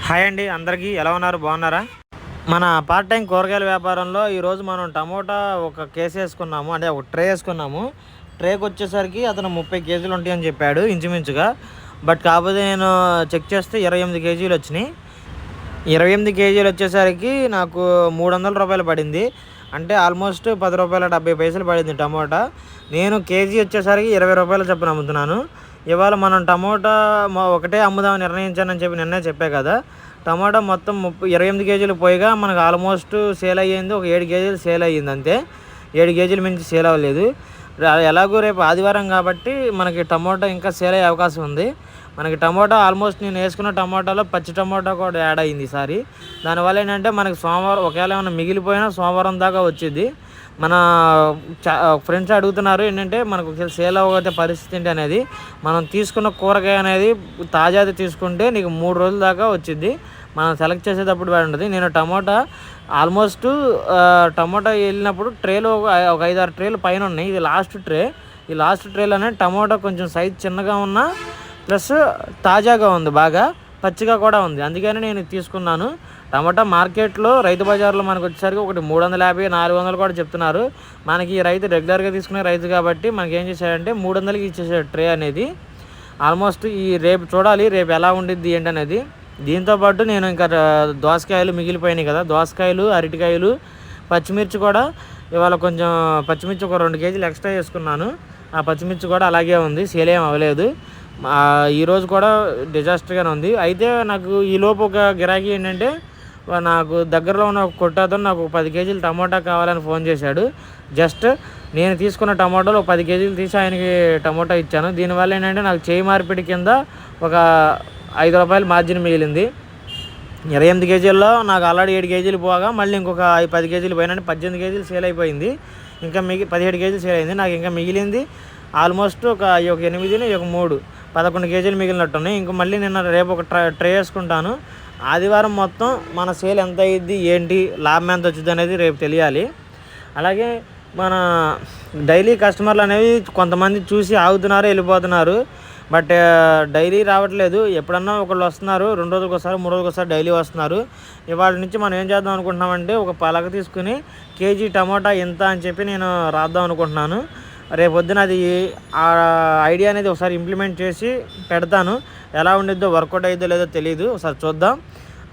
Hi అండి, అందరికీ ఎలా ఉన్నారు? బాగున్నారా? మన పార్ట్ టైం కూరగాయల వ్యాపారంలో ఈరోజు మనం టమోటా ఒక కేసు వేసుకున్నాము, అంటే ఒక ట్రే వేసుకున్నాము. ట్రేకి వచ్చేసరికి అతను 30 కేజీలు ఉంటాయని చెప్పాడు ఇంచుమించుగా. బట్ కాకపోతే నేను చెక్ చేస్తే 28 కేజీలు వచ్చినాయి. 28 కేజీలు వచ్చేసరికి నాకు 300 రూపాయలు పడింది. అంటే ఆల్మోస్ట్ 10 రూపాయల 70 పైసలు పడింది టమోటా. నేను కేజీ వచ్చేసరికి 20 రూపాయల చొప్పున అమ్ముతున్నాను. ఇవాళ మనం టమోటా ఒకటే అమ్ముదామని నిర్ణయించానని చెప్పి నిన్నే చెప్పా కదా. టమాటా మొత్తం 28 కేజీలు పోయిగా మనకు ఆల్మోస్ట్ సేల్ అయ్యింది. ఒక 7 కేజీలు సేల్ అయ్యింది అంతే. 7 కేజీలు మించి సేల్ అవ్వలేదు. ఎలాగో రేపు ఆదివారం కాబట్టి మనకి టమోటా ఇంకా సేల్ అయ్యే అవకాశం ఉంది. మనకి టమోటా ఆల్మోస్ట్ నేను వేసుకున్న టమోటాలో పచ్చి టమోటా కూడా యాడ్ అయ్యింది ఈసారి. దానివల్ల ఏంటంటే మనకి సోమవారం ఒకవేళ ఏమైనా మిగిలిపోయినా సోమవారం దాకా వచ్చింది. మన ఫ్రెండ్స్ అడుగుతున్నారు ఏంటంటే మనకు సేల్ అవ్వకపోతే పరిస్థితి ఏంటి అనేది. మనం తీసుకున్న కూరగాయ అనేది తాజాది తీసుకుంటే నీకు 3 రోజుల దాకా వచ్చింది. మనం సెలెక్ట్ చేసేటప్పుడు ఉంటుంది. నేను ఆల్మోస్ట్ టమోటా వెళ్ళినప్పుడు ట్రేలో ఒక 5-6 ట్రేలు పైన ఉన్నాయి. ఇది లాస్ట్ ట్రే. ఈ లాస్ట్ ట్రేలోనే టమోటా కొంచెం సైజ్ చిన్నగా ఉన్నా ప్లస్ తాజాగా ఉంది, బాగా పచ్చిగా కూడా ఉంది. అందుకని నేను తీసుకున్నాను. టమాటా మార్కెట్లో రైతు బజార్లో మనకు వచ్చేసరికి ఒకటి 350-400 కూడా చెప్తున్నారు. మనకి ఈ రైతు రెగ్యులర్గా తీసుకునే రైతు కాబట్టి మనకి ఏం చేశాడంటే 300కి ఇచ్చేసాడు ట్రే అనేది. ఆల్మోస్ట్ ఈ రేపు చూడాలి రేపు ఎలా ఉండిద్ది ఏంటి అనేది. దీంతోపాటు నేను ఇంకా దోసకాయలు మిగిలిపోయినాయి కదా, దోసకాయలు, అరటికాయలు, పచ్చిమిర్చి కూడా ఇవాళ కొంచెం పచ్చిమిర్చి ఒక 2 కేజీలు ఎక్స్ట్రా వేసుకున్నాను. ఆ పచ్చిమిర్చి కూడా అలాగే ఉంది, సేల్ ఏం అవ్వలేదు. ఈరోజు కూడా డిజాస్టర్గానే ఉంది. అయితే నాకు ఈలోపు ఒక గిరాకీ ఏంటంటే నాకు దగ్గరలో ఉన్న ఒక కొట్టతో నాకు 10 కేజీలు టమోటా కావాలని ఫోన్ చేశాడు. జస్ట్ నేను తీసుకున్న టమోటాలు 10 కేజీలు తీసి ఆయనకి టమోటా ఇచ్చాను. దీనివల్ల ఏంటంటే నాకు చేయి మార్పిడి కింద ఒక 5 రూపాయలు మార్జిన్ మిగిలింది. 28 కేజీల్లో నాకు ఆల్రెడీ 7 కేజీలు పోగా మళ్ళీ ఇంకొక 10 కేజీలు పోయినా 18 కేజీలు సేల్ అయిపోయింది. ఇంకా 17 కేజీలు సేల్ అయింది. నాకు ఇంకా మిగిలింది ఆల్మోస్ట్ ఒక 8, ఒక 3, 11 కేజీలు మిగిలినట్టున్నాయి. ఇంక మళ్ళీ నిన్న రేపు ఒక ట్రే వేసుకుంటాను. ఆదివారం మొత్తం మన సేల్ ఎంత అయ్యిద్ది ఏంటి, లాభం ఎంత వచ్చింది అనేది రేపు తెలియాలి. అలాగే మన డైలీ కస్టమర్లు అనేవి కొంతమంది చూసి ఆగుతున్నారు, వెళ్ళిపోతున్నారు. బట్ డైలీ రావట్లేదు. ఎప్పుడన్నా ఒకళ్ళు వస్తున్నారు, 2 రోజులకు ఒకసారి, 3 రోజులకు ఒకసారి డైలీ వస్తున్నారు. ఇవాళ నుంచి మనం ఏం చేద్దాం అనుకుంటున్నామంటే ఒక పలక తీసుకుని కేజీ టమోటా ఎంత అని చెప్పి నేను రాద్దాం అనుకుంటున్నాను. రేపు పొద్దున అది ఆ ఐడియా అనేది ఒకసారి ఇంప్లిమెంట్ చేసి పెడతాను. ఎలా ఉండిద్దో, వర్కౌట్ అయ్యిద్దో లేదో తెలియదు, ఒకసారి చూద్దాం.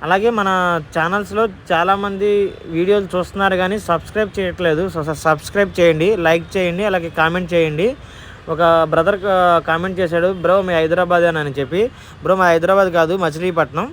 అలాగే మన ఛానల్స్లో చాలామంది వీడియోలు చూస్తున్నారు కానీ సబ్స్క్రైబ్ చేయట్లేదు. సో సబ్స్క్రైబ్ చేయండి, లైక్ చేయండి, అలాగే కామెంట్ చేయండి. ఒక బ్రదర్ కామెంట్ చేశాడు, బ్రో మీ హైదరాబాద్ అని చెప్పి. బ్రో మా హైదరాబాద్ కాదు, మచిలీపట్నం.